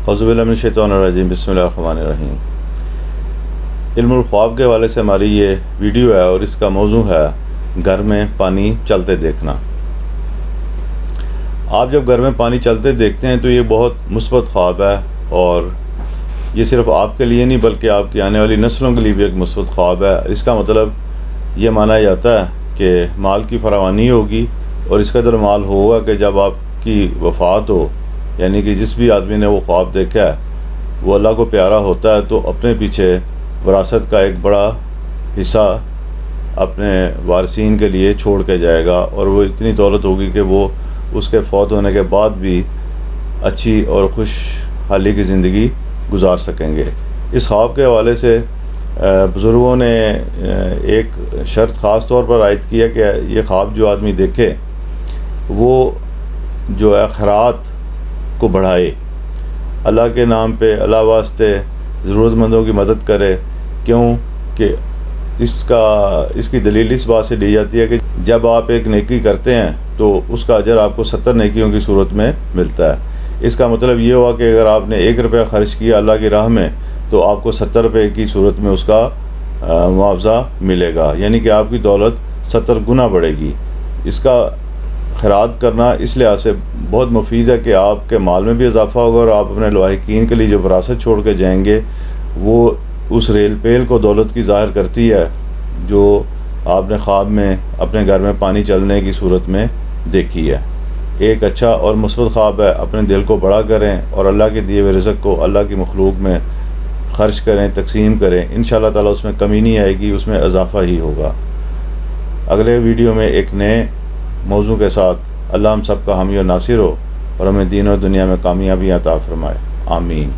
اعوذ باللہ من الشیطان الرجیم، بسم اللہ الرحمن الرحیم۔ علم الخواب کے حوالے سے ہماری یہ ویڈیو ہے اور اس کا موضوع ہے گھر میں پانی چلتے دیکھنا۔ آپ جب گھر میں پانی چلتے دیکھتے ہیں تو یہ بہت مثبت خواب ہے، اور یہ صرف آپ کے لیے نہیں بلکہ آپ کی آنے والی نسلوں کے لیے بھی ایک مثبت خواب ہے۔ اس کا مطلب یہ مانا جاتا ہے کہ مال کی فراوانی ہوگی، اور اس قدر مال ہوگا کہ جب آپ کی وفات ہو، یعنی کہ جس بھی آدمی نے وہ خواب دیکھا ہے وہ اللہ کو پیارا ہوتا ہے تو اپنے پیچھے وراثت کا ایک بڑا حصہ اپنے وارثین کے لیے چھوڑ کے جائے گا، اور وہ اتنی دولت ہوگی کہ وہ اس کے فوت ہونے کے بعد بھی اچھی اور خوشحالی کی زندگی گزار سکیں گے۔ اس خواب کے حوالے سے بزرگوں نے ایک شرط خاص طور پر عائد کیا کہ یہ خواب جو آدمی دیکھے وہ جو ہے خیرات کو بڑھائے، اللہ کے نام پہ اللہ واسطے ضرورت مندوں کی مدد کرے۔ کیوں کہ اس کی دلیل اس بات سے لی جاتی ہے کہ جب آپ ایک نیکی کرتے ہیں تو اس کا اجر آپ کو 70 نیکیوں کی صورت میں ملتا ہے۔ اس کا مطلب یہ ہوا کہ اگر آپ نے 1 روپیہ خرچ کیا اللہ کی راہ میں تو آپ کو 70 روپے کی صورت میں اس کا معاوضہ ملے گا، یعنی کہ آپ کی دولت 70 گنا بڑھے گی۔ اس کا خیرات کرنا اس لحاظ سے بہت مفید ہے کہ آپ کے مال میں بھی اضافہ ہوگا، اور آپ اپنے لاحقین کے لیے جو وراثت چھوڑ کے جائیں گے وہ اس ریل پیل کو دولت کی ظاہر کرتی ہے جو آپ نے خواب میں اپنے گھر میں پانی چلنے کی صورت میں دیکھی ہے۔ ایک اچھا اور مثبت خواب ہے، اپنے دل کو بڑا کریں اور اللہ کے دیے ہوئے رزق کو اللہ کی مخلوق میں خرچ کریں، تقسیم کریں، انشاءاللہ تعالیٰ اس میں کمی نہیں آئے گی، اس میں اضافہ ہی ہوگا۔ اگلے ویڈیو میں ایک نئے موضوع کے ساتھ اللہ ہم سب کا حامی اور ناصر ہو، اور ہمیں دین اور دنیا میں کامیابی عطا فرمائے، آمین۔